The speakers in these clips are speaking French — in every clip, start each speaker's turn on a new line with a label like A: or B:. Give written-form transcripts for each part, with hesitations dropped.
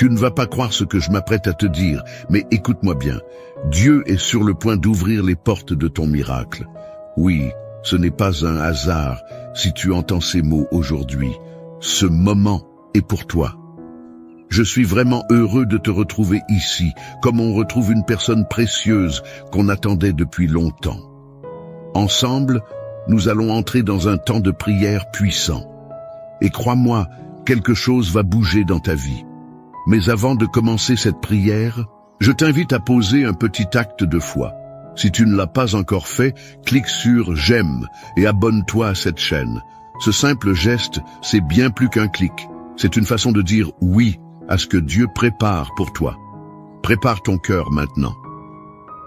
A: Tu ne vas pas croire ce que je m'apprête à te dire, mais écoute-moi bien. Dieu est sur le point d'ouvrir les portes de ton miracle. Oui, ce n'est pas un hasard si tu entends ces mots aujourd'hui. Ce moment est pour toi. Je suis vraiment heureux de te retrouver ici, comme on retrouve une personne précieuse qu'on attendait depuis longtemps. Ensemble, nous allons entrer dans un temps de prière puissant. Et crois-moi, quelque chose va bouger dans ta vie. Mais avant de commencer cette prière, je t'invite à poser un petit acte de foi. Si tu ne l'as pas encore fait, clique sur « J'aime » et abonne-toi à cette chaîne. Ce simple geste, c'est bien plus qu'un clic. C'est une façon de dire « oui » à ce que Dieu prépare pour toi. Prépare ton cœur maintenant.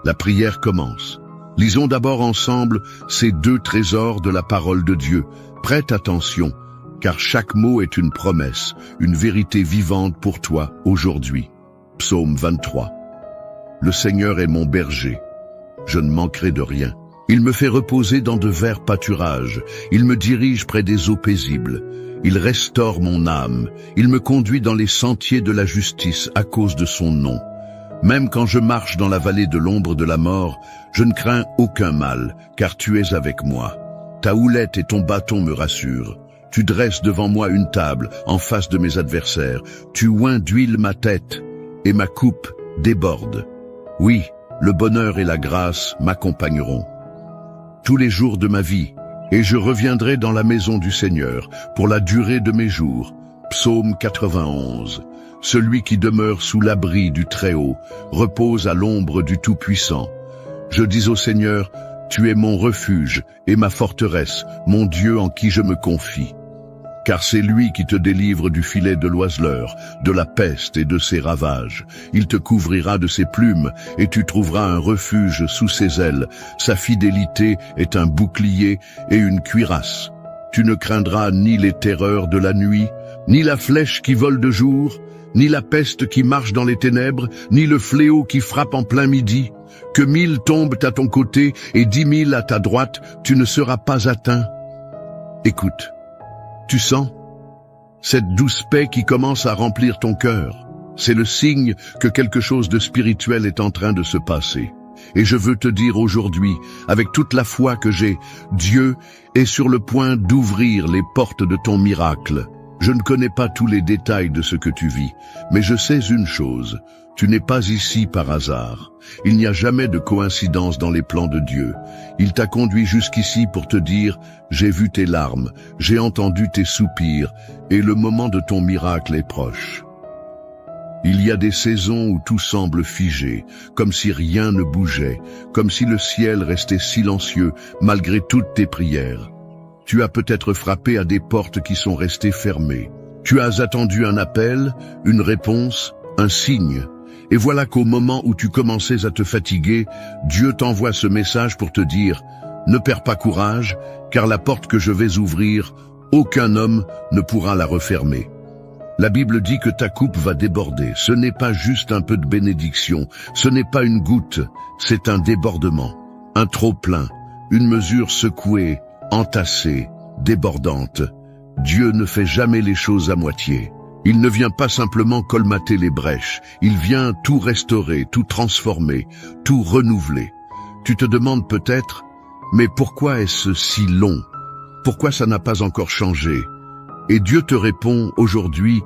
A: La prière commence. Lisons d'abord ensemble ces 2 trésors de la parole de Dieu. Prête attention, car chaque mot est une promesse, une vérité vivante pour toi aujourd'hui. Psaume 23. Le Seigneur est mon berger. Je ne manquerai de rien. Il me fait reposer dans de verts pâturages. Il me dirige près des eaux paisibles. Il restaure mon âme. Il me conduit dans les sentiers de la justice à cause de son nom. Même quand je marche dans la vallée de l'ombre de la mort, je ne crains aucun mal, car tu es avec moi. Ta houlette et ton bâton me rassurent. Tu dresses devant moi une table en face de mes adversaires. Tu oins d'huile ma tête et ma coupe déborde. Oui, le bonheur et la grâce m'accompagneront tous les jours de ma vie, et je reviendrai dans la maison du Seigneur pour la durée de mes jours. Psaume 91. Celui qui demeure sous l'abri du Très-Haut repose à l'ombre du Tout-Puissant. Je dis au Seigneur, tu es mon refuge et ma forteresse, mon Dieu en qui je me confie. Car c'est lui qui te délivre du filet de l'oiseleur, de la peste et de ses ravages. Il te couvrira de ses plumes, et tu trouveras un refuge sous ses ailes. Sa fidélité est un bouclier et une cuirasse. Tu ne craindras ni les terreurs de la nuit, ni la flèche qui vole de jour, ni la peste qui marche dans les ténèbres, ni le fléau qui frappe en plein midi. Que 1000 tombent à ton côté et 10 000 à ta droite, tu ne seras pas atteint. Écoute. Tu sens cette douce paix qui commence à remplir ton cœur. C'est le signe que quelque chose de spirituel est en train de se passer. Et je veux te dire aujourd'hui, avec toute la foi que j'ai, Dieu est sur le point d'ouvrir les portes de ton miracle. Je ne connais pas tous les détails de ce que tu vis, mais je sais une chose, tu n'es pas ici par hasard. Il n'y a jamais de coïncidence dans les plans de Dieu. Il t'a conduit jusqu'ici pour te dire, j'ai vu tes larmes, j'ai entendu tes soupirs, et le moment de ton miracle est proche. Il y a des saisons où tout semble figé, comme si rien ne bougeait, comme si le ciel restait silencieux malgré toutes tes prières. Tu as peut-être frappé à des portes qui sont restées fermées. Tu as attendu un appel, une réponse, un signe. Et voilà qu'au moment où tu commençais à te fatiguer, Dieu t'envoie ce message pour te dire « Ne perds pas courage, car la porte que je vais ouvrir, aucun homme ne pourra la refermer. » La Bible dit que ta coupe va déborder. Ce n'est pas juste un peu de bénédiction, ce n'est pas une goutte, c'est un débordement, un trop-plein, une mesure secouée, entassée, débordante. Dieu ne fait jamais les choses à moitié. Il ne vient pas simplement colmater les brèches, il vient tout restaurer, tout transformer, tout renouveler. Tu te demandes peut-être, mais pourquoi est-ce si long? Pourquoi ça n'a pas encore changé? Et Dieu te répond aujourd'hui,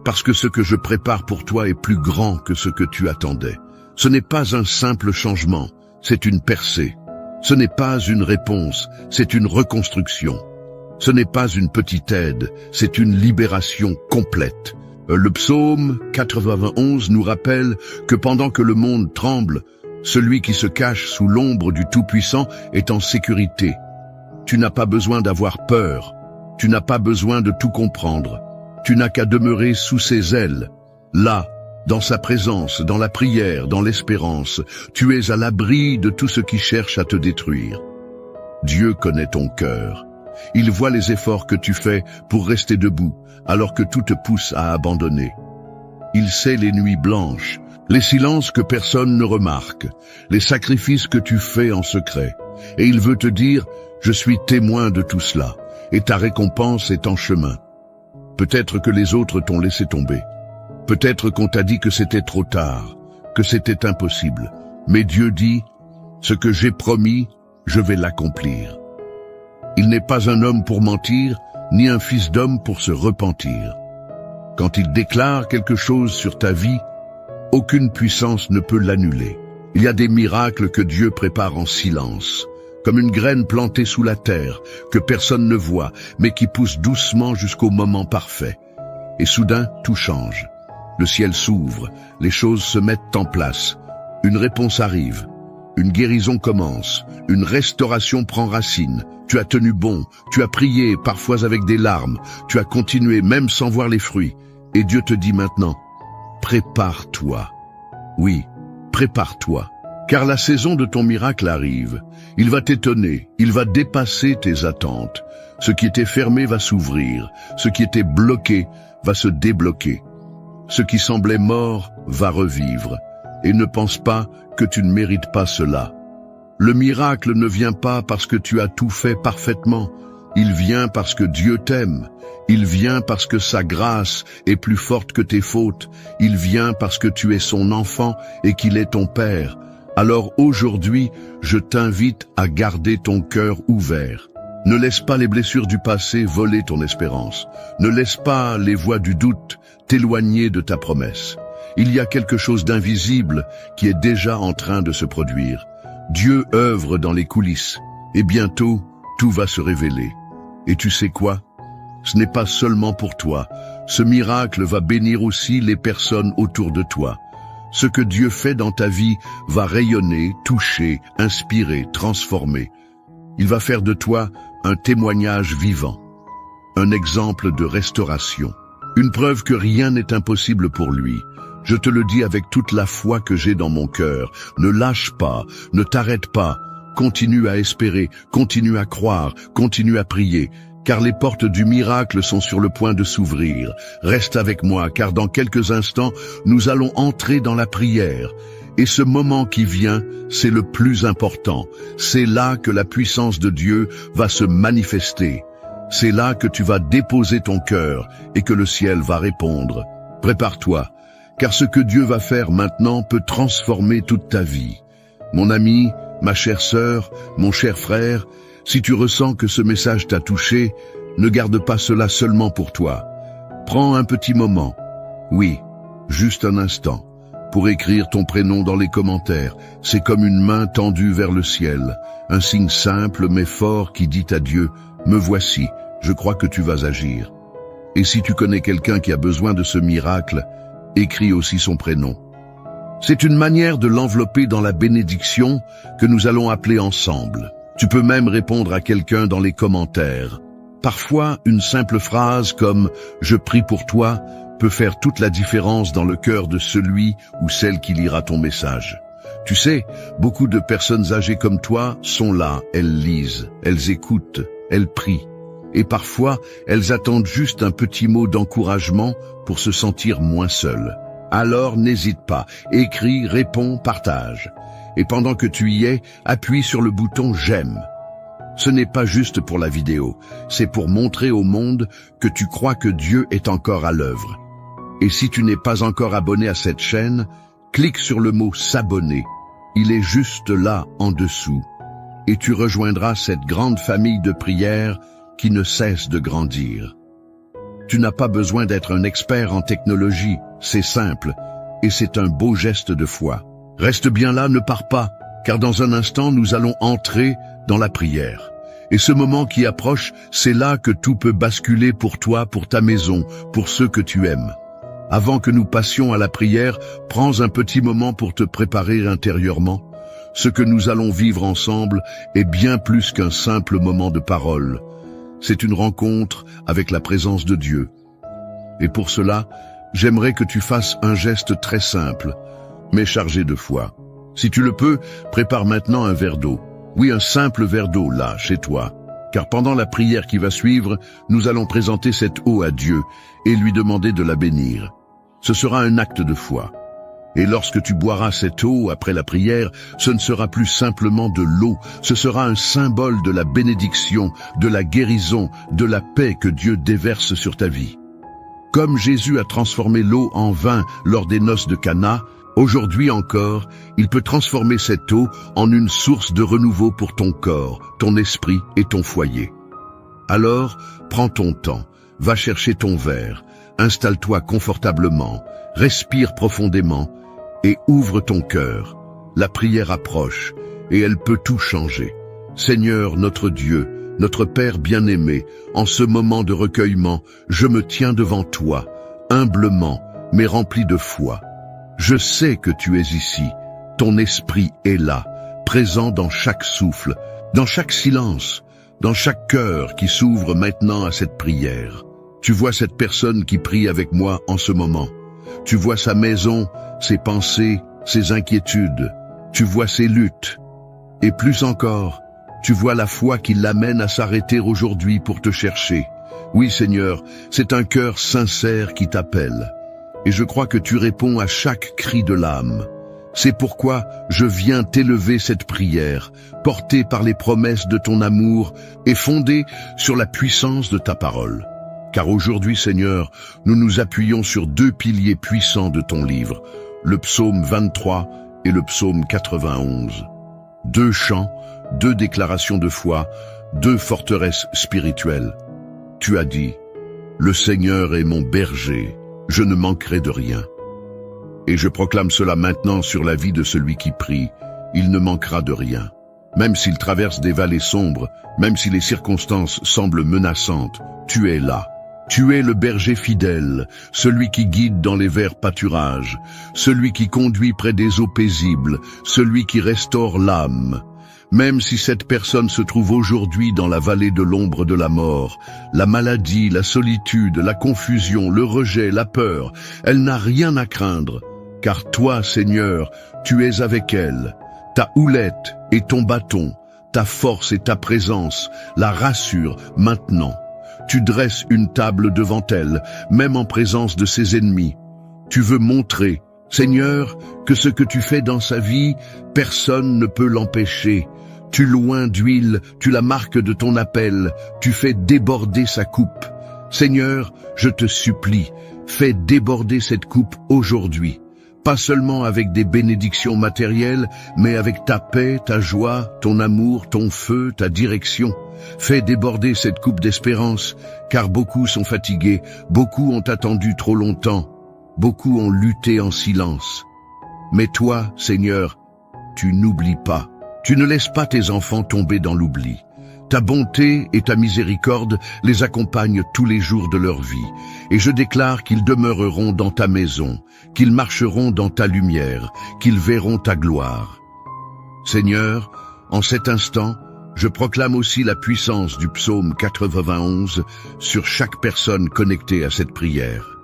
A: parce que ce que je prépare pour toi est plus grand que ce que tu attendais. Ce n'est pas un simple changement, c'est une percée. Ce n'est pas une réponse, c'est une reconstruction. Ce n'est pas une petite aide, c'est une libération complète. Le psaume 91 nous rappelle que pendant que le monde tremble, celui qui se cache sous l'ombre du Tout-Puissant est en sécurité. Tu n'as pas besoin d'avoir peur, tu n'as pas besoin de tout comprendre. Tu n'as qu'à demeurer sous ses ailes. Là, dans sa présence, dans la prière, dans l'espérance, tu es à l'abri de tout ce qui cherche à te détruire. Dieu connaît ton cœur. Il voit les efforts que tu fais pour rester debout, alors que tout te pousse à abandonner. Il sait les nuits blanches, les silences que personne ne remarque, les sacrifices que tu fais en secret. Et il veut te dire, je suis témoin de tout cela, et ta récompense est en chemin. Peut-être que les autres t'ont laissé tomber. Peut-être qu'on t'a dit que c'était trop tard, que c'était impossible. Mais Dieu dit, ce que j'ai promis, je vais l'accomplir. Il n'est pas un homme pour mentir, ni un fils d'homme pour se repentir. Quand il déclare quelque chose sur ta vie, aucune puissance ne peut l'annuler. Il y a des miracles que Dieu prépare en silence, comme une graine plantée sous la terre, que personne ne voit, mais qui pousse doucement jusqu'au moment parfait. Et soudain, tout change. Le ciel s'ouvre, les choses se mettent en place. Une réponse arrive, une guérison commence, une restauration prend racine. Tu as tenu bon, tu as prié, parfois avec des larmes, tu as continué même sans voir les fruits. Et Dieu te dit maintenant, prépare-toi. Oui, prépare-toi, car la saison de ton miracle arrive. Il va t'étonner, il va dépasser tes attentes. Ce qui était fermé va s'ouvrir, ce qui était bloqué va se débloquer. Ce qui semblait mort va revivre. Et ne pense pas que tu ne mérites pas cela. Le miracle ne vient pas parce que tu as tout fait parfaitement. Il vient parce que Dieu t'aime. Il vient parce que sa grâce est plus forte que tes fautes. Il vient parce que tu es son enfant et qu'il est ton Père. Alors aujourd'hui, je t'invite à garder ton cœur ouvert. Ne laisse pas les blessures du passé voler ton espérance. Ne laisse pas les voix du doute t'éloigner de ta promesse. Il y a quelque chose d'invisible qui est déjà en train de se produire. Dieu œuvre dans les coulisses et bientôt, tout va se révéler. Et tu sais quoi? Ce n'est pas seulement pour toi. Ce miracle va bénir aussi les personnes autour de toi. Ce que Dieu fait dans ta vie va rayonner, toucher, inspirer, transformer. Il va faire de toi un témoignage vivant, un exemple de restauration, une preuve que rien n'est impossible pour lui. Je te le dis avec toute la foi que j'ai dans mon cœur. Ne lâche pas, ne t'arrête pas. Continue à espérer, continue à croire, continue à prier, car les portes du miracle sont sur le point de s'ouvrir. Reste avec moi, car dans quelques instants, nous allons entrer dans la prière. Et ce moment qui vient, c'est le plus important. C'est là que la puissance de Dieu va se manifester. C'est là que tu vas déposer ton cœur et que le ciel va répondre. Prépare-toi, car ce que Dieu va faire maintenant peut transformer toute ta vie. Mon ami, ma chère sœur, mon cher frère, si tu ressens que ce message t'a touché, ne garde pas cela seulement pour toi. Prends un petit moment, oui, juste un instant, pour écrire ton prénom dans les commentaires. C'est comme une main tendue vers le ciel, un signe simple mais fort qui dit à Dieu, « Me voici, je crois que tu vas agir ». Et si tu connais quelqu'un qui a besoin de ce miracle, écris aussi son prénom. C'est une manière de l'envelopper dans la bénédiction que nous allons appeler ensemble. Tu peux même répondre à quelqu'un dans les commentaires. Parfois, une simple phrase comme « Je prie pour toi » peut faire toute la différence dans le cœur de celui ou celle qui lira ton message. Tu sais, beaucoup de personnes âgées comme toi sont là, elles lisent, elles écoutent, elles prient. Et parfois, elles attendent juste un petit mot d'encouragement pour se sentir moins seules. Alors n'hésite pas, écris, réponds, partage. Et pendant que tu y es, appuie sur le bouton « J'aime ». Ce n'est pas juste pour la vidéo, c'est pour montrer au monde que tu crois que Dieu est encore à l'œuvre. Et si tu n'es pas encore abonné à cette chaîne, clique sur le mot « S'abonner ». Il est juste là, en dessous. Et tu rejoindras cette grande famille de prières qui ne cesse de grandir. Tu n'as pas besoin d'être un expert en technologie, c'est simple, et c'est un beau geste de foi. Reste bien là, ne pars pas, car dans un instant nous allons entrer dans la prière. Et ce moment qui approche, c'est là que tout peut basculer pour toi, pour ta maison, pour ceux que tu aimes. Avant que nous passions à la prière, prends un petit moment pour te préparer intérieurement. Ce que nous allons vivre ensemble est bien plus qu'un simple moment de parole. C'est une rencontre avec la présence de Dieu. Et pour cela, j'aimerais que tu fasses un geste très simple, mais chargé de foi. Si tu le peux, prépare maintenant un verre d'eau. Oui, un simple verre d'eau là, chez toi. Car pendant la prière qui va suivre, nous allons présenter cette eau à Dieu et lui demander de la bénir. Ce sera un acte de foi. Et lorsque tu boiras cette eau après la prière, ce ne sera plus simplement de l'eau, ce sera un symbole de la bénédiction, de la guérison, de la paix que Dieu déverse sur ta vie. Comme Jésus a transformé l'eau en vin lors des noces de Cana, aujourd'hui encore, il peut transformer cette eau en une source de renouveau pour ton corps, ton esprit et ton foyer. Alors, prends ton temps, va chercher ton verre, installe-toi confortablement, respire profondément et ouvre ton cœur. La prière approche et elle peut tout changer. Seigneur notre Dieu, notre Père bien-aimé, en ce moment de recueillement, je me tiens devant toi, humblement, mais rempli de foi. Je sais que tu es ici, ton esprit est là, présent dans chaque souffle, dans chaque silence, dans chaque cœur qui s'ouvre maintenant à cette prière. Tu vois cette personne qui prie avec moi en ce moment. Tu vois sa maison, ses pensées, ses inquiétudes. Tu vois ses luttes. Et plus encore, tu vois la foi qui l'amène à s'arrêter aujourd'hui pour te chercher. Oui, Seigneur, c'est un cœur sincère qui t'appelle. Et je crois que tu réponds à chaque cri de l'âme. C'est pourquoi je viens t'élever cette prière, portée par les promesses de ton amour et fondée sur la puissance de ta parole. Car aujourd'hui, Seigneur, nous nous appuyons sur deux piliers puissants de ton livre, le psaume 23 et le psaume 91. Deux chants, deux déclarations de foi, deux forteresses spirituelles. Tu as dit, « Le Seigneur est mon berger, je ne manquerai de rien. » Et je proclame cela maintenant sur la vie de celui qui prie, il ne manquera de rien. Même s'il traverse des vallées sombres, même si les circonstances semblent menaçantes, tu es là. Tu es le berger fidèle, celui qui guide dans les verts pâturages, celui qui conduit près des eaux paisibles, celui qui restaure l'âme. Même si cette personne se trouve aujourd'hui dans la vallée de l'ombre de la mort, la maladie, la solitude, la confusion, le rejet, la peur, elle n'a rien à craindre, car toi, Seigneur, tu es avec elle. Ta houlette et ton bâton, ta force et ta présence la rassurent maintenant. Tu dresses une table devant elle, même en présence de ses ennemis. Tu veux montrer, Seigneur, que ce que tu fais dans sa vie, personne ne peut l'empêcher. Tu loins d'huile, tu la marques de ton appel, tu fais déborder sa coupe. Seigneur, je te supplie, fais déborder cette coupe aujourd'hui. Pas seulement avec des bénédictions matérielles, mais avec ta paix, ta joie, ton amour, ton feu, ta direction. Fais déborder cette coupe d'espérance, car beaucoup sont fatigués, beaucoup ont attendu trop longtemps, beaucoup ont lutté en silence. Mais toi, Seigneur, tu n'oublies pas. Tu ne laisses pas tes enfants tomber dans l'oubli. Ta bonté et ta miséricorde les accompagnent tous les jours de leur vie, et je déclare qu'ils demeureront dans ta maison, qu'ils marcheront dans ta lumière, qu'ils verront ta gloire. Seigneur, en cet instant, je proclame aussi la puissance du psaume 91 sur chaque personne connectée à cette prière.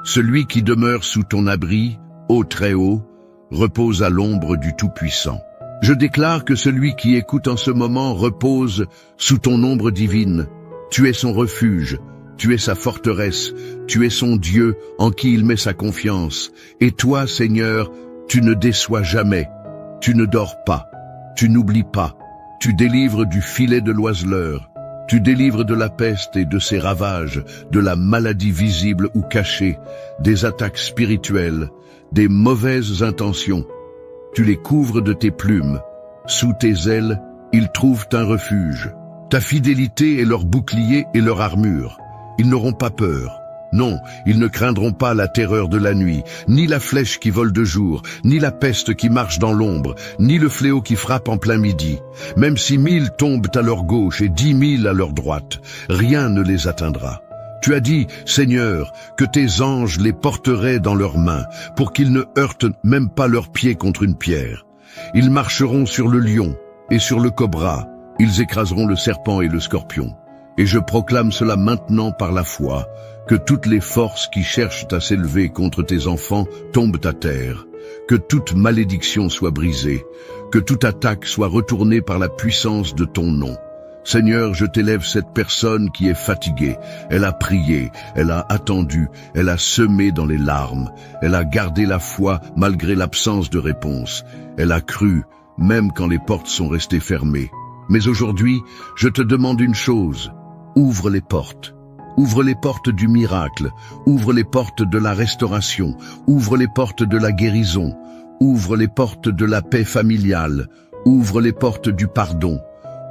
A: Celui qui demeure sous ton abri, ô Très-Haut, repose à l'ombre du Tout-Puissant. Je déclare que celui qui écoute en ce moment repose sous ton ombre divine. Tu es son refuge, tu es sa forteresse, tu es son Dieu en qui il met sa confiance. Et toi, Seigneur, tu ne déçois jamais, tu ne dors pas, tu n'oublies pas, tu délivres du filet de l'oiseleur, tu délivres de la peste et de ses ravages, de la maladie visible ou cachée, des attaques spirituelles, des mauvaises intentions. Tu les couvres de tes plumes. Sous tes ailes, ils trouvent un refuge. Ta fidélité est leur bouclier et leur armure. Ils n'auront pas peur. Non, ils ne craindront pas la terreur de la nuit, ni la flèche qui vole de jour, ni la peste qui marche dans l'ombre, ni le fléau qui frappe en plein midi. Même si 1000 tombent à leur gauche et 10 000 à leur droite, rien ne les atteindra. Tu as dit, Seigneur, que tes anges les porteraient dans leurs mains, pour qu'ils ne heurtent même pas leurs pieds contre une pierre. Ils marcheront sur le lion et sur le cobra, ils écraseront le serpent et le scorpion. Et je proclame cela maintenant par la foi, que toutes les forces qui cherchent à s'élever contre tes enfants tombent à terre, que toute malédiction soit brisée, que toute attaque soit retournée par la puissance de ton nom. Seigneur, je t'élève cette personne qui est fatiguée. Elle a prié, elle a attendu, elle a semé dans les larmes. Elle a gardé la foi malgré l'absence de réponse. Elle a cru, même quand les portes sont restées fermées. Mais aujourd'hui, je te demande une chose. Ouvre les portes. Ouvre les portes du miracle, ouvre les portes de la restauration, ouvre les portes de la guérison, ouvre les portes de la paix familiale, ouvre les portes du pardon,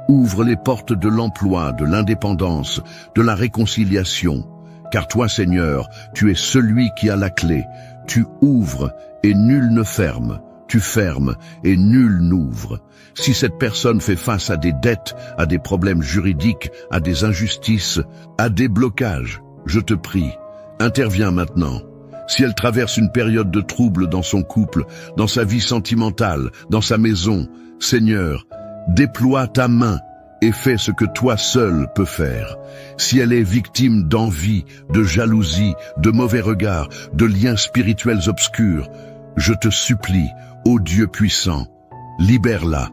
A: ouvre les portes de l'emploi, de l'indépendance, de la réconciliation. Car toi, Seigneur, tu es celui qui a la clé. Tu ouvres et nul ne ferme. Tu fermes et nul n'ouvre. Si cette personne fait face à des dettes, à des problèmes juridiques, à des injustices, à des blocages, je te prie, interviens maintenant. Si elle traverse une période de trouble dans son couple, dans sa vie sentimentale, dans sa maison, Seigneur, déploie ta main et fais ce que toi seul peux faire. Si elle est victime d'envie, de jalousie, de mauvais regards, de liens spirituels obscurs, je te supplie, ô Dieu puissant, libère-la,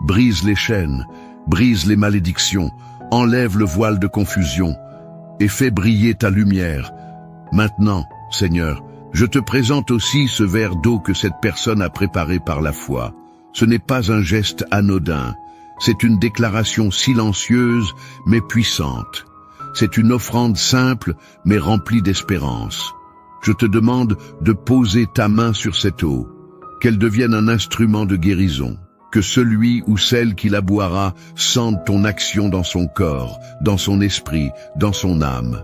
A: brise les chaînes, brise les malédictions, enlève le voile de confusion et fais briller ta lumière. Maintenant, Seigneur, je te présente aussi ce verre d'eau que cette personne a préparé par la foi. Ce n'est pas un geste anodin, c'est une déclaration silencieuse mais puissante. C'est une offrande simple mais remplie d'espérance. Je te demande de poser ta main sur cette eau, qu'elle devienne un instrument de guérison, que celui ou celle qui la boira sente ton action dans son corps, dans son esprit, dans son âme.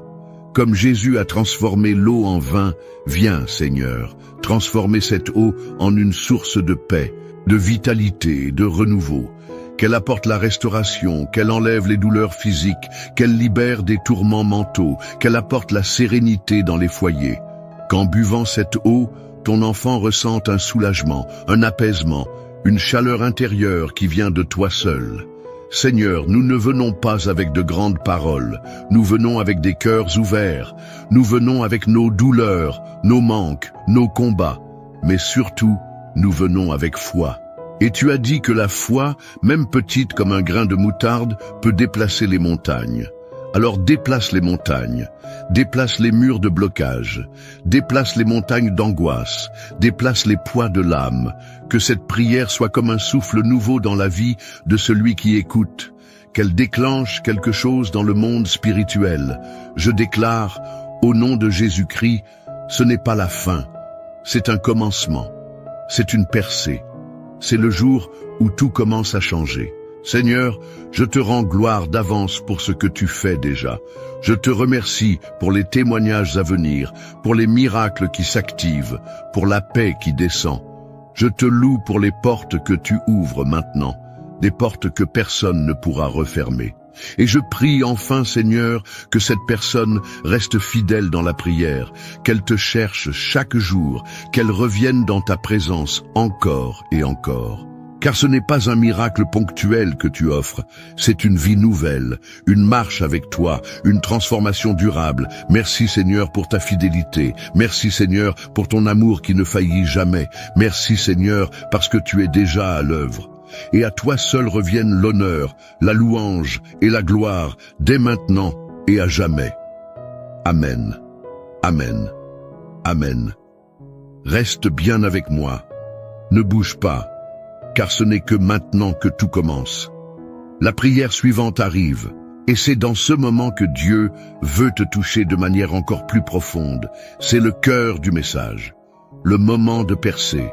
A: Comme Jésus a transformé l'eau en vin, viens, Seigneur, transformer cette eau en une source de paix, de vitalité, de renouveau. Qu'elle apporte la restauration, qu'elle enlève les douleurs physiques, qu'elle libère des tourments mentaux, qu'elle apporte la sérénité dans les foyers. Qu'en buvant cette eau, ton enfant ressente un soulagement, un apaisement, une chaleur intérieure qui vient de toi seul. Seigneur, nous ne venons pas avec de grandes paroles, nous venons avec des cœurs ouverts, nous venons avec nos douleurs, nos manques, nos combats, mais surtout, nous venons avec foi. Et tu as dit que la foi, même petite comme un grain de moutarde, peut déplacer les montagnes. Alors déplace les montagnes, déplace les murs de blocage, déplace les montagnes d'angoisse, déplace les poids de l'âme, que cette prière soit comme un souffle nouveau dans la vie de celui qui écoute, qu'elle déclenche quelque chose dans le monde spirituel. Je déclare, au nom de Jésus-Christ, ce n'est pas la fin, c'est un commencement, c'est une percée, c'est le jour où tout commence à changer. Seigneur, je te rends gloire d'avance pour ce que tu fais déjà. Je te remercie pour les témoignages à venir, pour les miracles qui s'activent, pour la paix qui descend. Je te loue pour les portes que tu ouvres maintenant, des portes que personne ne pourra refermer. Et je prie enfin, Seigneur, que cette personne reste fidèle dans la prière, qu'elle te cherche chaque jour, qu'elle revienne dans ta présence encore et encore. Car ce n'est pas un miracle ponctuel que tu offres, c'est une vie nouvelle, une marche avec toi, une transformation durable. Merci Seigneur pour ta fidélité, merci Seigneur pour ton amour qui ne faillit jamais, merci Seigneur parce que tu es déjà à l'œuvre. Et à toi seul reviennent l'honneur, la louange et la gloire, dès maintenant et à jamais. Amen. Amen. Amen. Reste bien avec moi, ne bouge pas, car ce n'est que maintenant que tout commence. La prière suivante arrive, et c'est dans ce moment que Dieu veut te toucher de manière encore plus profonde. C'est le cœur du message, le moment de percer.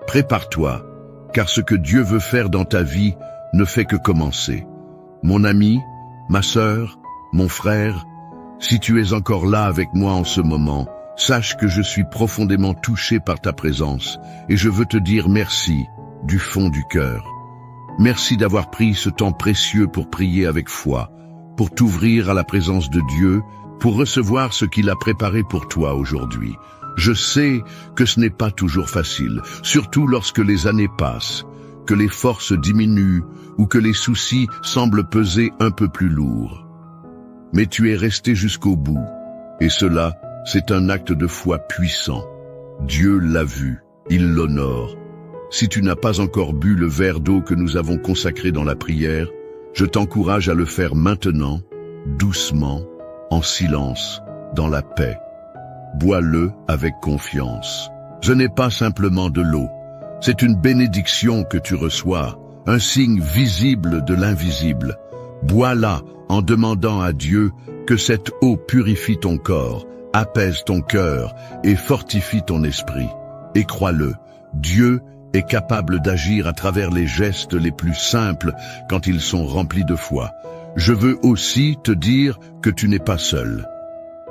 A: Prépare-toi, car ce que Dieu veut faire dans ta vie ne fait que commencer. Mon ami, ma sœur, mon frère, si tu es encore là avec moi en ce moment, sache que je suis profondément touché par ta présence, et je veux te dire merci, du fond du cœur. Merci d'avoir pris ce temps précieux pour prier avec foi, pour t'ouvrir à la présence de Dieu, pour recevoir ce qu'il a préparé pour toi aujourd'hui. Je sais que ce n'est pas toujours facile, surtout lorsque les années passent, que les forces diminuent ou que les soucis semblent peser un peu plus lourd. Mais tu es resté jusqu'au bout, et cela, c'est un acte de foi puissant. Dieu l'a vu, il l'honore. Si tu n'as pas encore bu le verre d'eau que nous avons consacré dans la prière, je t'encourage à le faire maintenant, doucement, en silence, dans la paix. Bois-le avec confiance. Ce n'est pas simplement de l'eau, c'est une bénédiction que tu reçois, un signe visible de l'invisible. Bois-la en demandant à Dieu Que cette eau purifie ton corps, apaise ton cœur et fortifie ton esprit. Et crois-le, Dieu est capable d'agir à travers les gestes les plus simples quand ils sont remplis de foi. Je veux aussi te dire que tu n'es pas seul.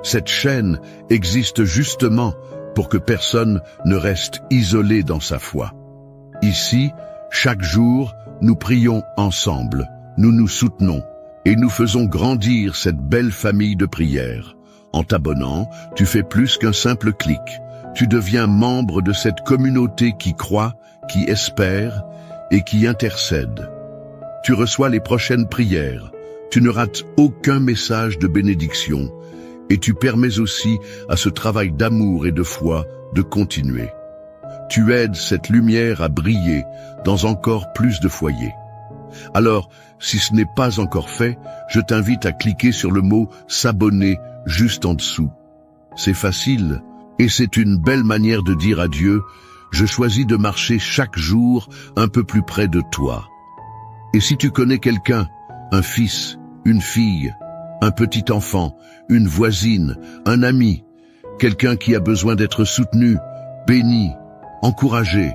A: Cette chaîne existe justement pour que personne ne reste isolé dans sa foi. Ici, chaque jour, nous prions ensemble, nous nous soutenons et nous faisons grandir cette belle famille de prières. En t'abonnant, tu fais plus qu'un simple clic. Tu deviens membre de cette communauté qui croit, qui espère et qui intercède. Tu reçois les prochaines prières. Tu ne rates aucun message de bénédiction et tu permets aussi à ce travail d'amour et de foi de continuer. Tu aides cette lumière à briller dans encore plus de foyers. Alors, si ce n'est pas encore fait, je t'invite à cliquer sur le mot « s'abonner » juste en dessous. C'est facile et c'est une belle manière de dire à Dieu « Je choisis de marcher chaque jour un peu plus près de toi ». Et si tu connais quelqu'un, un fils, une fille, un petit enfant, une voisine, un ami, quelqu'un qui a besoin d'être soutenu, béni, encouragé,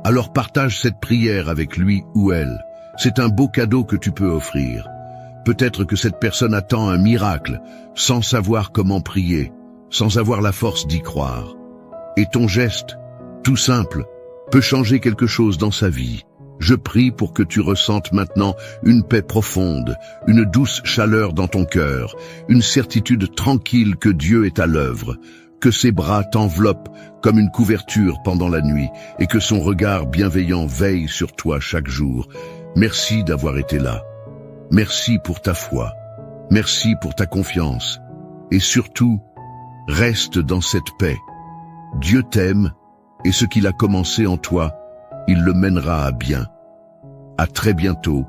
A: alors partage cette prière avec lui ou elle. C'est un beau cadeau que tu peux offrir. Peut-être que cette personne attend un miracle, sans savoir comment prier, sans avoir la force d'y croire. Et ton geste, tout simple, peut changer quelque chose dans sa vie. Je prie pour que tu ressentes maintenant une paix profonde, une douce chaleur dans ton cœur, une certitude tranquille que Dieu est à l'œuvre, que ses bras t'enveloppent comme une couverture pendant la nuit et que son regard bienveillant veille sur toi chaque jour. Merci d'avoir été là. Merci pour ta foi. Merci pour ta confiance. Et surtout, reste dans cette paix. Dieu t'aime et ce qu'il a commencé en toi, il le mènera à bien. À très bientôt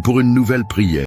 A: pour une nouvelle prière.